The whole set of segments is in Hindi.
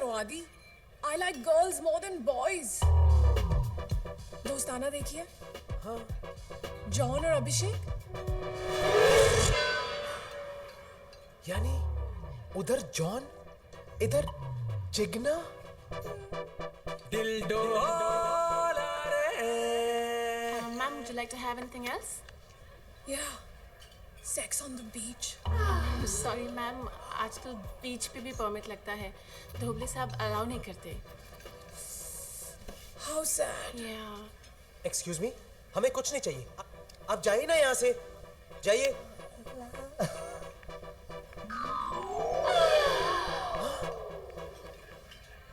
करो आदि। I like girls more than boys. दोस्ताना देखिए। हाँ। जॉन और अभिषेक। यानी उधर जॉन, इधर जिग्ना। दिल डोला रे। Ma'am, would you like to have anything else? Yeah. Sex on the beach. Sorry ma'am, आजकल बीच पे भी परमिट लगता है, धोबले साहब अलाउ नहीं करते। How sad. Yeah. Excuse me, हमें कुछ नहीं चाहिए। आप जाइए ना यहाँ से, जाइए।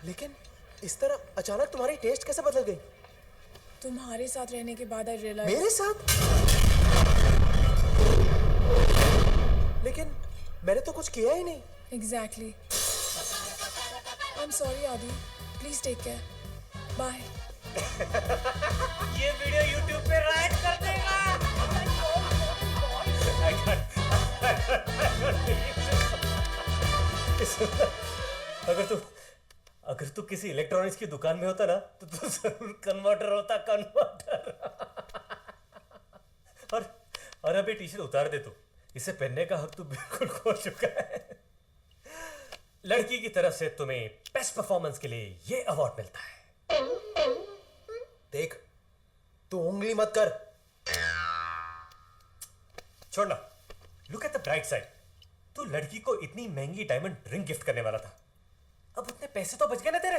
लेकिन इस तरह अचानक तुम्हारी टेस्ट कैसे बदल गई? तुम्हारे साथ रहने के बाद I realized. मेरे साथ? लेकिन मैंने तो कुछ किया ही नहीं। Exactly. I'm sorry आदि. Please take care. Bye. ये वीडियो YouTube पे राइट कर देगा। अगर तू किसी इलेक्ट्रॉनिक्स की दुकान में होता ना तो तू जरूर कन्वर्टर होता, कन्वर्टर। और अभी टी शर्ट उतार दे तू, इसे पहनने का हक तू बिल्कुल खो चुका है। लड़की की तरफ से तुम्हें बेस्ट परफॉर्मेंस के लिए ये अवार्ड मिलता है। देख, तू उंगली मत कर। छोड़ना, look at the bright side. तू लड़की को इतनी महंगी डायमंड रिंग गिफ्ट करने वाला था, अब उतने पैसे तो बच गए ना तेरे,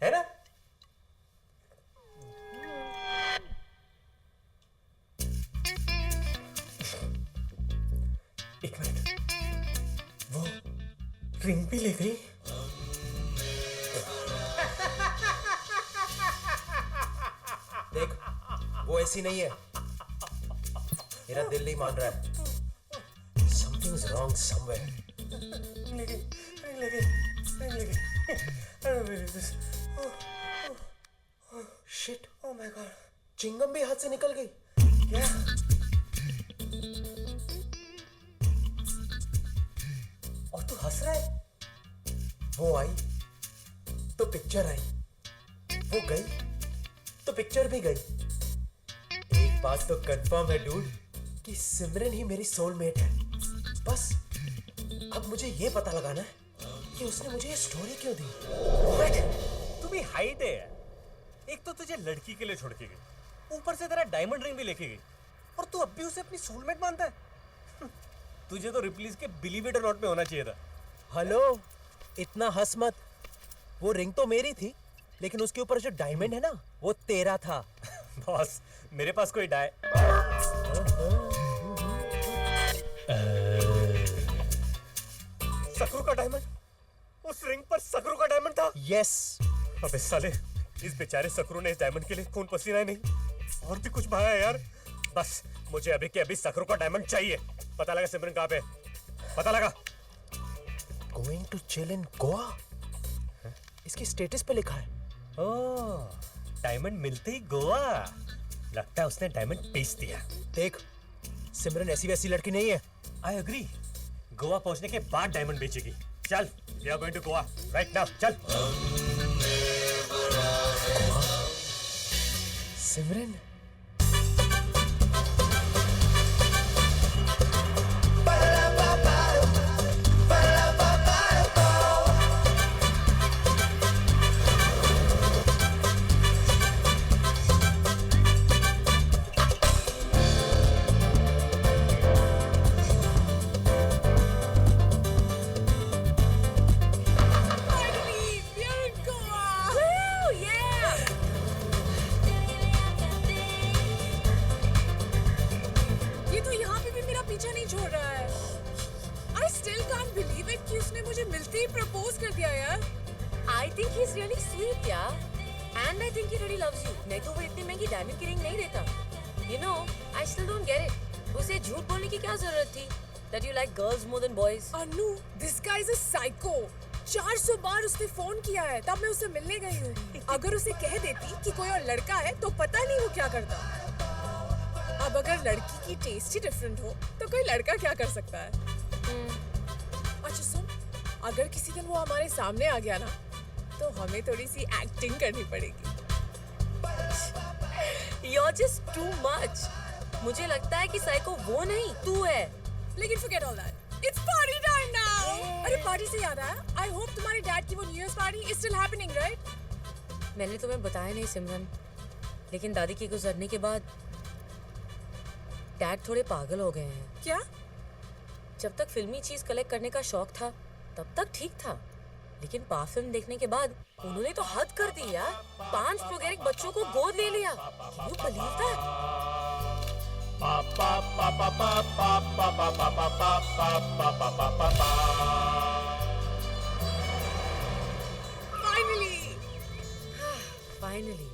है ना? एक मिनट, वो रिंग भी ले गई। देख, वो ऐसी नहीं है। मेरा दिल नहीं मान रहा है। Something is wrong somewhere. Ring ले गई, रिंग ले गई, रिंग ले गई। I don't believe this. Shit. Oh my God. Chingam भी हाथ से निकल गई। क्या? और तू हंस रहा है? वो आई तो पिक्चर आई, वो गई तो पिक्चर भी गई। एक बात तो कंफर्म है डूड कि सिमरन ही मेरी सोलमेट है। बस अब मुझे ये पता लगाना है कि उसने मुझे ये स्टोरी क्यों दी। तू भी हाइट है। एक तो तुझे लड़की के लिए छोड़ के गई, ऊपर से तेरा डायमंड रिंग भी लेके गई, और तू अब भी उसे अपनी सोलमेट मानता है। तुझे तो रिप्लीज के बिलीव इट और नॉट में होना चाहिए था। हेलो, इतना हंस मत। वो रिंग तो मेरी थी, लेकिन उसके ऊपर जो डायमंड है ना, वो तेरा था। बॉस, मेरे पास कोई सकरू का डायमंड, उस रिंग पर सकरू का डायमंड था। यस। अबे साले, इस बेचारे सकरू ने इस डायमंड के लिए खून पसीना ही नहीं और भी कुछ बहाया है यार। बस मुझे अभी के अभी सकरू का डायमंड चाहिए। पता लगा सिमरन कहाँ पे, पता लगा। Going to chill in Goa, इसकी स्टेटस पे लिखा है। ओह, डायमंड मिलते ही गोवा। लगता है उसने डायमंड बेच दिया। देख, सिमरन ऐसी वैसी लड़की नहीं है। I agree. गोवा पहुंचने के बाद डायमंड बेचेगी। चल, we are going to Goa right now. चल। Simran, girls more than boys. Anu, this guy is a psycho. 400 बार उसने फोन किया है, तब मैं उससे मिलने गई हूँ। अगर उसे कह देती कि कोई और लड़का है तो पता नहीं वो क्या करता। अब अगर लड़की की टेस्ट ही डिफरेंट हो तो कोई लड़का क्या कर सकता है? अच्छा सुन, अगर किसी दिन वो हमारे सामने आ गया ना तो हमें थोड़ी सी एक्टिंग करनी पड़ेगी। You're just too much. मुझे लगता है कि साइको वो नहीं तू है। लेकिन forget all that. It's party time now. अरे पार्टी से याद आया, I hope तुम्हारे डैड की वो new year party is still happening, right? मैंने तुम्हें बताया नहीं सिमरन, लेकिन दादी के गुजरने के बाद डैड थोड़े पागल हो गए हैं। क्या? जब तक फिल्मी चीज कलेक्ट करने का शौक था तब तक ठीक था, लेकिन पा फिल्म देखने के बाद उन्होंने तो हद कर दी यार। 5 प्रोगेरिक बच्चों को गोद ले लिया। Can you believe that? Finally. Finally.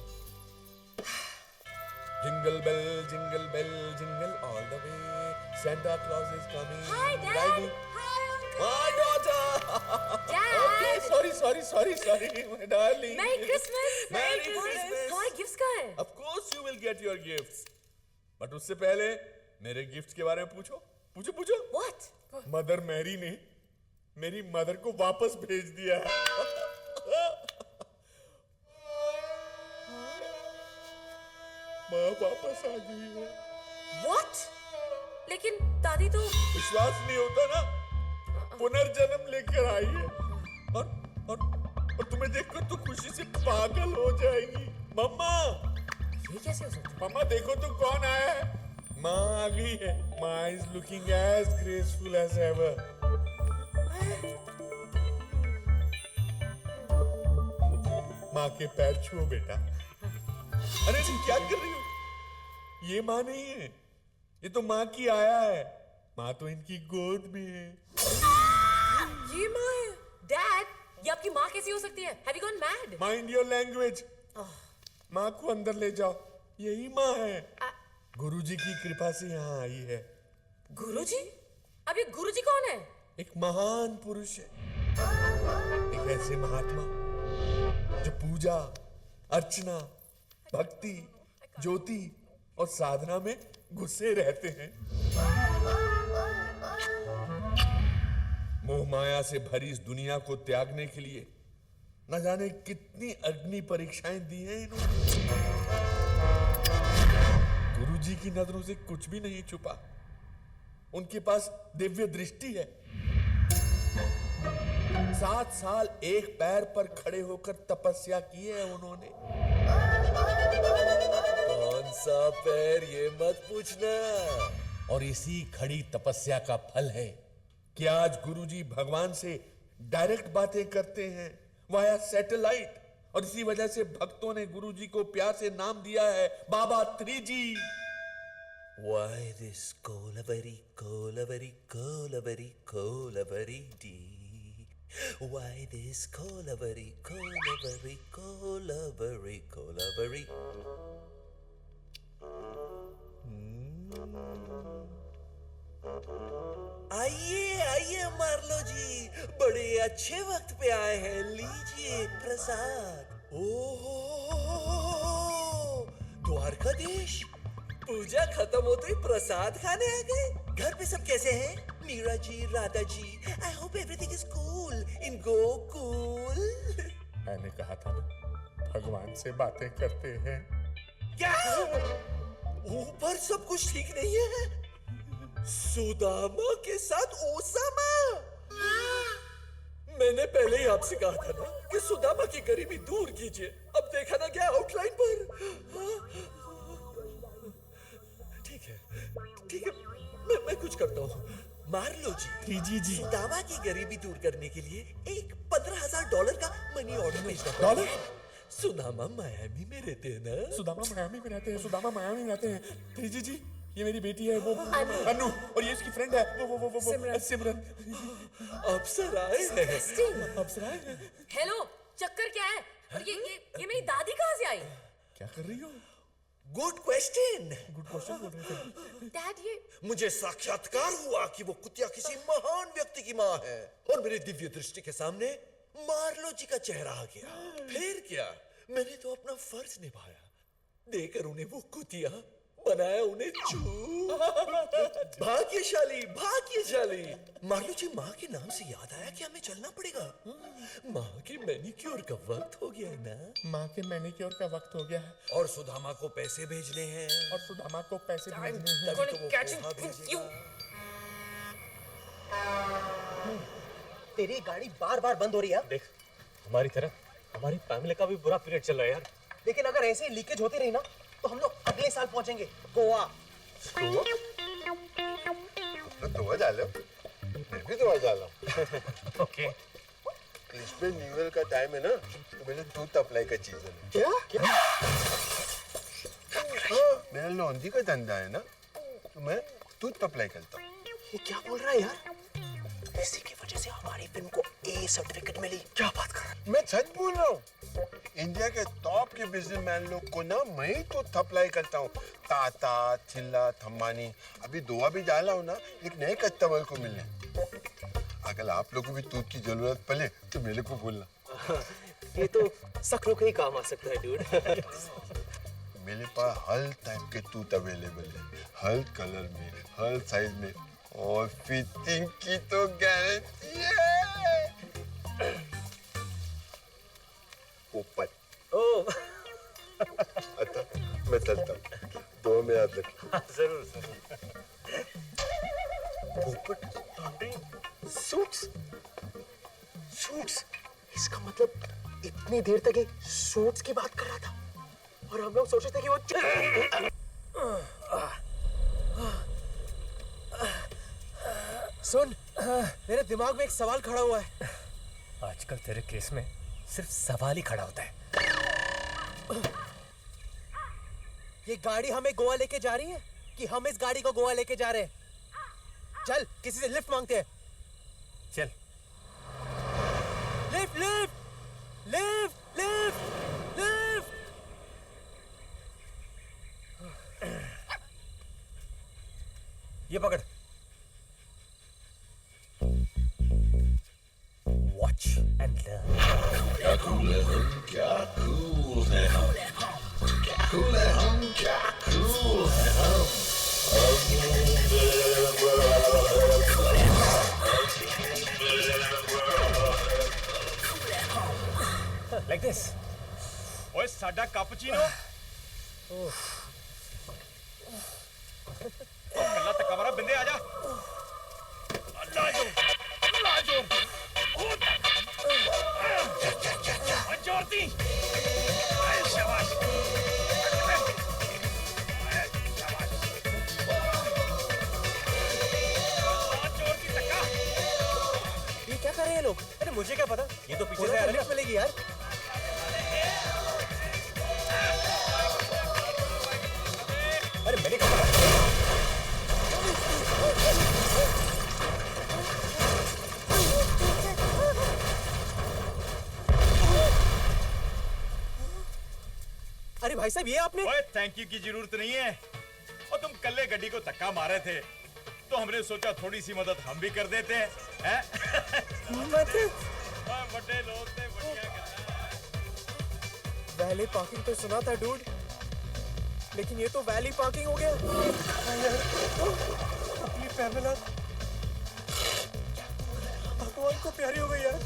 Jingle bell, jingle bell, jingle all the way. Santa Claus is coming. Hi, Dad. Riding. Hi, Uncle. My daughter. Dad. Okay, sorry, my darling. Merry Christmas. Merry Christmas. तुम्हारे गिफ्ट्स कहाँ हैं? Of course you will get your gifts. But उससे पहले मेरे गिफ्ट्स के बारे में पूछो. What? मदर मैरी ने मेरी मदर को वापस भेज दिया है. माँ वापस आ गई है. What? लेकिन दादी तो विश्वास नहीं होता ना, पुनर्जन्म लेकर आई है. और तुम्हें देखकर तो खुशी से पागल हो जाएगी. मम्मा, ये कैसे हो सकता है? मम्मा देखो तो कौन आया है. माँ आ गई है. माँ is looking as graceful as ever. माँ के पैर छुओ बेटा. अरे तुम क्या कर रही हो? ये माँ नहीं है, ये तो माँ की आया है. माँ तो इनकी गोद में है. ये माँ है। Dad, ये आपकी माँ कैसी हो सकती है? Have you gone mad? Mind your language. माँ को अंदर ले जाओ. यही माँ है. गुरुजी की कृपा से यहाँ आई है. गुरुजी? अब ये गुरुजी कौन है? एक महान पुरुष है. एक ऐसे महात्मा जो पूजा, अर्चना, भक्ति, ज्योति और साधना में घुसे रहते हैं. मोह माया से भरी इस दुनिया को त्यागने के लिए न जाने कितनी अग्नि परीक्षाएं दी हैं इन्होंने. गुरुजी की नजरों से कुछ भी नहीं छुपा. उनके पास दिव्य दृष्टि है. 7 साल एक पैर पर खड़े होकर तपस्या की है उन्होंने. कौन सा पैर ये मत पूछना. और इसी खड़ी तपस्या का फल है कि आज गुरुजी भगवान से डायरेक्ट बातें करते हैं वाया सैटेलाइट. और इसी वजह से भक्तों ने गुरुजी को प्यार से नाम दिया है बाबा 3G. Why this Kolavari, Kolavari, Kolavari, Kolavari dee? Why this Kolavari, Kolavari, Kolavari, Kolavari? आइए मार्लो जी, बड़े अच्छे वक्त पे आए हैं. लीजिए प्रसाद. ओहो, द्वारकाधीश, पूजा खत्म होते ही प्रसाद खाने आ गए. घर पे सब कैसे हैं? Meera ji, Radha ji, I hope everything is cool in Gokul. मैंने कहा था ना, भगवान से बातें करते हैं. क्या ऊपर सब कुछ ठीक नहीं है? सुदामा के साथ ओसामा. मैंने पहले ही आपसे कहा था ना कि सुदामा की गरीबी दूर कीजिए. अब देखा ना क्या आउटलाइन पर. ठीक है, मैं कुछ करता हूँ. मार्लो जी, जी. सुदामा की गरीबी दूर करने के लिए एक $15,000 का मनी ऑर्डर भेजना. डॉलर? सुदामा मायामी में रहते हैं ना. सुदामा मायामी में रहते हैं. 3G जी, ये मेरी बेटी है, वो अनु. और ये इसकी फ्रेंड है, वो सिमरन. अप्सराएं हैं. अप्सराएं हैं. हेलो, चक्कर क्या है? और ये मेरी दादी कहाँ से आई? क्या कर रही हो? Good question. बोल रहे थे. डैड, ये मुझे साक्षात्कार हुआ कि वो कुतिया किसी महान व्यक्ति की माँ है. और मेरी दिव्य दृष्टि के सामने मार्लो जी का चेहरा आ गया. फिर क्या, मैंने तो अपना फर्ज निभाया, देकर उन्हें वो कुतिया बनाया उन्हें चूर। भाग्यशाली भाग्यशाली। मार्लो जी, माँ के नाम से याद आया कि हमें चलना पड़ेगा। माँ के मैनिक्योर का वक्त हो गया है ना। माँ के मैनिक्योर का वक्त हो गया है और सुदामा को पैसे भेजने हैं। और सुदामा को पैसे भेजने हैं। तभी तो वो पोहा भेजेगा। तेरी गाड़ी बार बार बंद हो रही है। देख, हमारी तरह हमारी फैमिली का भी बुरा पीरियड चल रहा है यार। लेकिन अगर ऐसे ही लीकेज होती रही ना तो हम लोग अगले साल पहुंचेंगे गोवा। तो दवा डालो, मैं भी दवा डाला। ओके। इसमें न्यू ईयर का टाइम है ना, तो मेरे टूथ अप्लाई का चीज है। क्या? मेरा लॉन्ड्री का धंधा है ना, तो मैं टूथ अप्लाई करता हूँ। ये क्या बोल रहा है यार? इसी की वजह से हमारी फिल्म को ए सर्टिफिकेट मिली। क्या बात कर रहा है? मैं सच बोल रहा हूँ। इंडिया के टॉप के बिजनेसमैन लोग को ना मैं ही टूथ अप्लाई करता हूँ। टाटा, थिल्ला, थम्मानी। अभी दुआ भी डाला हूँ ना एक नए कस्टमर को मिलने। अगर आप लोगों को भी टूथ की जरूरत पड़े तो मेरे को बोलना। ये तो सकरों के ही काम आ सकता है डूड। मेरे पास हर टाइप के टूथ अवेलेबल है, हर कलर में, हर साइज में, और फिटिंग की तो गारंटी है। ऊपर। ओह, अच्छा, मैं चलता हूँ। दो में याद रखना। जरूर जरूर। सूट्स। सूट्स। इसका मतलब इतनी देर तक एक सूट्स की बात कर रहा था और हम लोग सोच रहे थे कि वो सुन, मेरे दिमाग में एक सवाल खड़ा हुआ है। आजकल तेरे केस में सिर्फ सवाल ही खड़ा होता है। ये गाड़ी हमें गोवा लेके जा रही है कि हम इस गाड़ी को गोवा लेके जा रहे हैं? चल, किसी से लिफ्ट मांगते हैं। चल। Lift lift lift lift lift. ये पकड़। Watch and learn. क्या कूल है हम, क्या कूल है हम, क्या कूल है हम, क्या कूल है हम। Like this. ओए साडा कैपुचिनो कल्ला तक कमरा बिंदे आजा। लाजो जोरती शाबाश शाबाश जोरती तक्का। ये क्या कर रहे हैं लोग? अरे मुझे क्या पता, ये तो पीछे से आ रहा है लिफ्ट ना। मिलेगी यार। अरे मैंने कहा था। अरे भाई साहब, ये आपने? ओए थैंक यू की जरूरत नहीं है। और तुम कल्ले गड्डी को धक्का मारे थे तो हमने सोचा थोड़ी सी मदद हम भी कर देते हैं, हैं? ओए बड़े लोग थे, बढ़िया करना। वैली पार्किंग तो सुना था डूड, लेकिन ये तो वैली पार्किंग हो गया। अपनी पैमेला भगवान को प्यारी हो गई यार।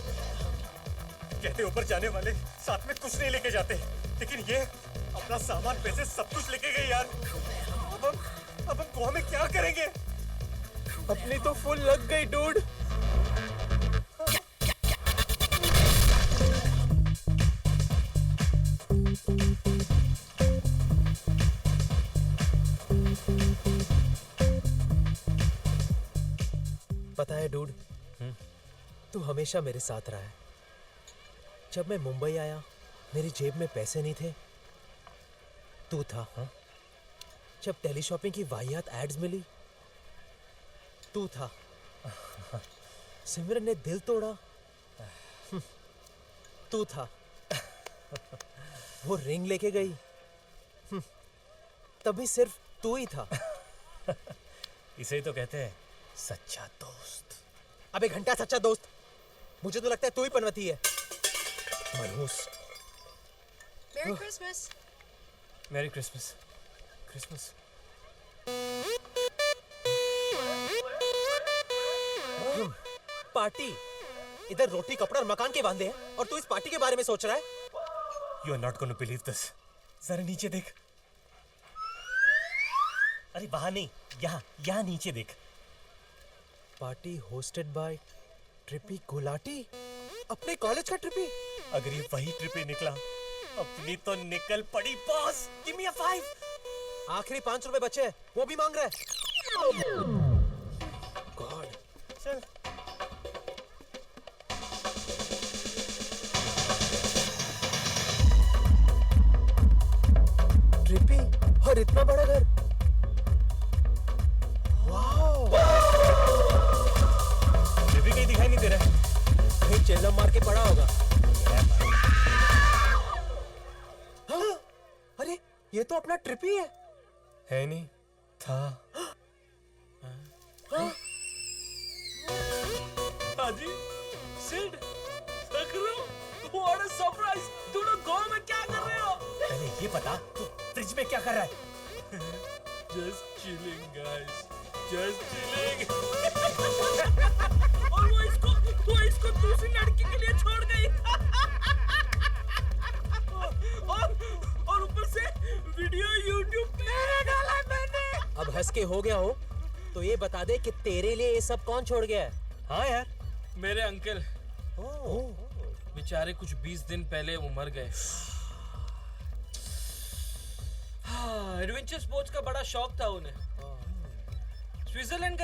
कहते ऊपर जाने वाले साथ में कुछ नहीं लेके जाते, लेकिन ये अपना सामान, पैसे सब कुछ लेके गए यार। अब हम गोवा में क्या करेंगे? अपनी तो फुल लग गई डूड। पता है डूड, तू हमेशा मेरे साथ रहा है। जब मैं मुंबई आया, मेरी जेब में पैसे नहीं थे, तू था। जब टेली शॉपिंग की वाहियात एड्स मिली, तू था। सिमरन ने दिल तोड़ा, तू था। वो रिंग लेके गई, तभी सिर्फ तू ही था। इसे ही तो कहते हैं सच्चा दोस्त। अबे घंटा सच्चा दोस्त, मुझे तो लगता है तू ही पनवती है। मनहूस। Merry Christmas. मेरी क्रिसमस। क्रिसमस पार्टी इधर रोटी कपड़ा और मकान के बांधे हैं और तू इस पार्टी के बारे में सोच रहा है? You are not gonna believe this. जरा नीचे देख। अरे वहां नहीं, यहाँ नीचे देख। Party hosted by Trippy Gulati. अपने कॉलेज का ट्रिपी। अगर ये वही ट्रिपी निकला, अपनी तो निकल पड़ी बॉस। गिव मी अ 5। आखिरी 5 रुपए बचे हैं, वो भी मांग रहा है। गॉड। चल। ट्रिपी और इतना बड़ा घर। वाओ। ट्रिपी कहीं दिखाई नहीं दे रहा है। कहीं चेल्लम मार के पड़ा होगा। हाँ? अरे ये तो अपना ट्रिपी है नहीं था। हाजी सिड देख रहे हो? What a surprise. तुम लोग गोवा में क्या कर रहे हो? पहले ये बता, तू फ्रिज में क्या कर रहा है? Just chilling guys, just chilling. और वो इसको दूसरी लड़की के लिए छोड़ गई। और ऊपर से वीडियो YouTube पे डाला मैंने। अब हंस के हो गया हो तो ये बता दे कि तेरे लिए ये सब कौन छोड़ गया है? हाँ यार, मेरे अंकल बेचारे कुछ 20 दिन पहले वो मर गए। एडवेंचर स्पोर्ट्स का बड़ा शौक था उन्हें। स्विट्जरलैंड